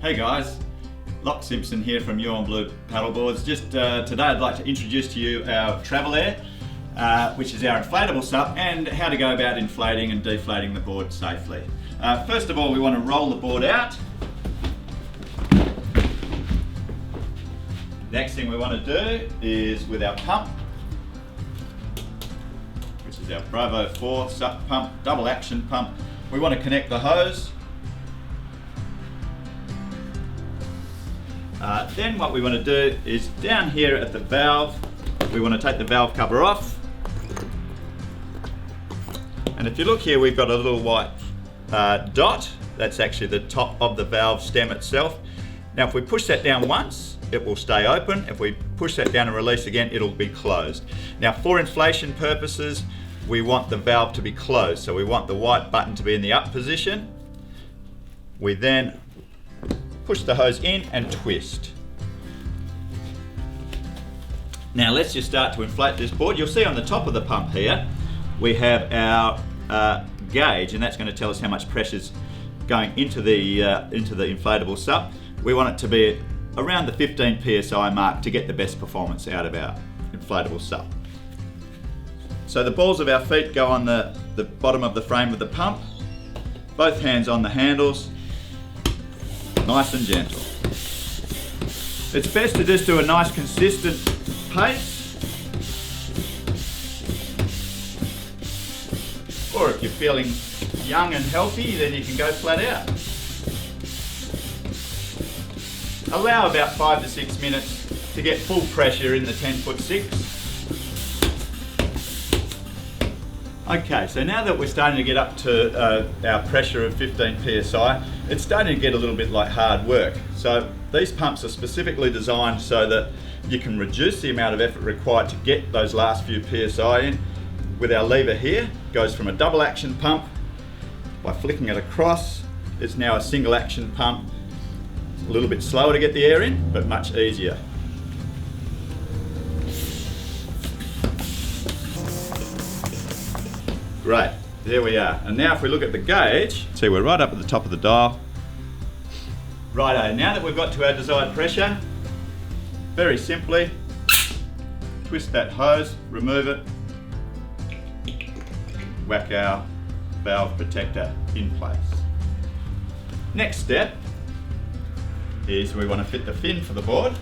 Hey guys, Lach Simpson here from YOB Blue Paddleboards. Just today I'd like to introduce to you our TravelAir, which is our inflatable SUP, and how to go about inflating and deflating the board safely. First of all, we want to roll the board out. Next thing we want to do is with our pump, which is our Bravo 4 SUP pump, double action pump, we want to connect the hose. Then what we want to do is down here at the valve, we want to take the valve cover off. And if you look here, we've got a little white dot. That's actually the top of the valve stem itself. Now if we push that down once, it will stay open. If we push that down and release again, it'll be closed. Now for inflation purposes, we want the valve to be closed. So we want the white button to be in the up position. We then push the hose in and twist. Now let's just start to inflate this board. You'll see on the top of the pump here, we have our gauge, and that's going to tell us how much pressure's going into the inflatable SUP. We want it to be around the 15 psi mark to get the best performance out of our inflatable SUP. So the balls of our feet go on the bottom of the frame of the pump, both hands on the handles, nice and gentle. It's best to just do a nice consistent pace, or if you're feeling young and healthy, then you can go flat out. Allow about 5 to 6 minutes to get full pressure in the 10'6". Okay, so now that we're starting to get up to our pressure of 15 psi, it's starting to get a little bit like hard work. So these pumps are specifically designed so that you can reduce the amount of effort required to get those last few psi in. With our lever here, it goes from a double action pump. By flicking it across, it's now a single action pump. It's a little bit slower to get the air in, but much easier. Great, there we are. And now if we look at the gauge, see we're right up at the top of the dial. Righto, now that we've got to our desired pressure, very simply, twist that hose, remove it, whack our valve protector in place. Next step is we want to fit the fin for the board.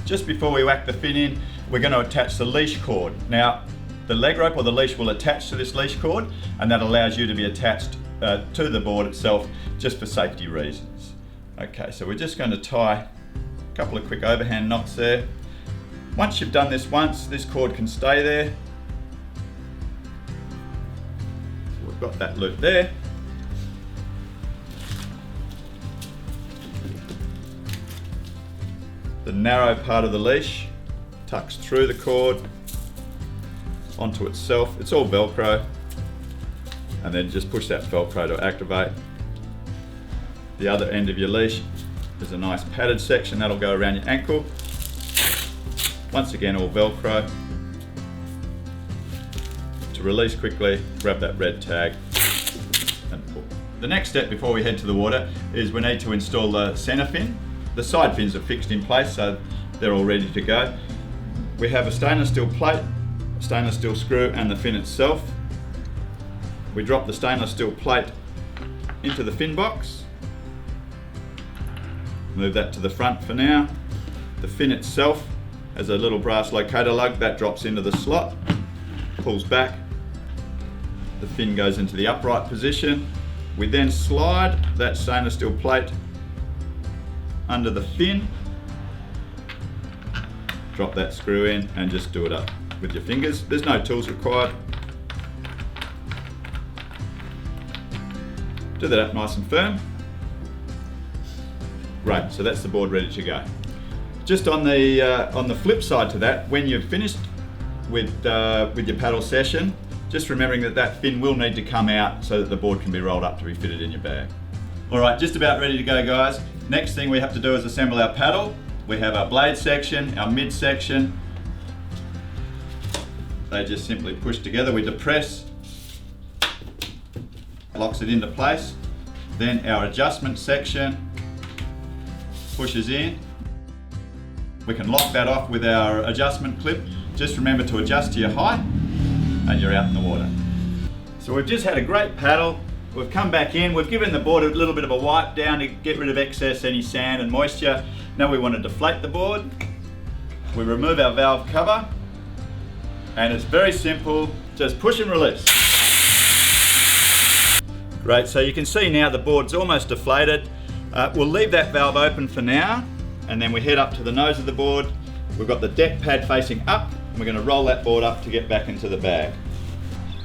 Just before we whack the fin in, we're going to attach the leash cord. Now, the leg rope or the leash will attach to this leash cord, and that allows you to be attached to the board itself just for safety reasons. Okay, so we're just going to tie a couple of quick overhand knots there. Once you've done this once, this cord can stay there. So we've got that loop there. The narrow part of the leash tucks through the cord onto itself. It's all Velcro, and then just push that Velcro to activate. The other end of your leash is a nice padded section that'll go around your ankle. Once again, all Velcro. To release quickly, grab that red tag and pull. The next step before we head to the water is we need to install the center fin. The side fins are fixed in place, so they're all ready to go. We have a stainless steel plate, stainless steel screw, and the fin itself. We drop the stainless steel plate into the fin box. Move that to the front for now. The fin itself has a little brass locator lug that drops into the slot, pulls back. The fin goes into the upright position. We then slide that stainless steel plate under the fin, drop that screw in, and just do it up with your fingers. There's no tools required. Do that up nice and firm. Great, so that's the board ready to go. Just on the flip side to that, when you've finished with your paddle session, just remembering that fin will need to come out so that the board can be rolled up to be fitted in your bag. All right, just about ready to go, guys. Next thing we have to do is assemble our paddle. We have our blade section, our mid section. They just simply push together. We depress, locks it into place. Then our adjustment section, pushes in. We can lock that off with our adjustment clip. Just remember to adjust to your height and you're out in the water. So we've just had a great paddle. We've come back in, we've given the board a little bit of a wipe down to get rid of excess any sand and moisture. Now we want to deflate the board. We remove our valve cover and it's very simple, just push and release. Great, so you can see now the board's almost deflated. We'll leave that valve open for now and then we head up to the nose of the board. We've got the deck pad facing up and we're going to roll that board up to get back into the bag.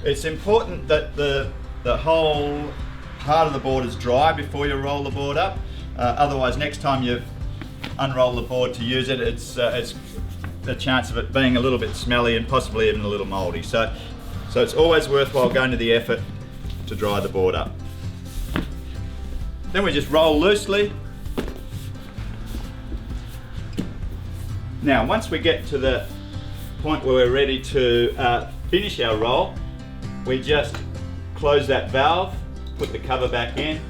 It's important that the whole part of the board is dry before you roll the board up. Otherwise, next time you unroll the board to use it, it's a chance of it being a little bit smelly and possibly even a little mouldy. So it's always worthwhile going to the effort to dry the board up. Then we just roll loosely. Now, once we get to the point where we're ready to finish our roll, we just close that valve, put the cover back in,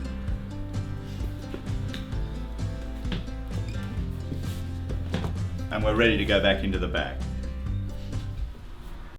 and we're ready to go back into the bag.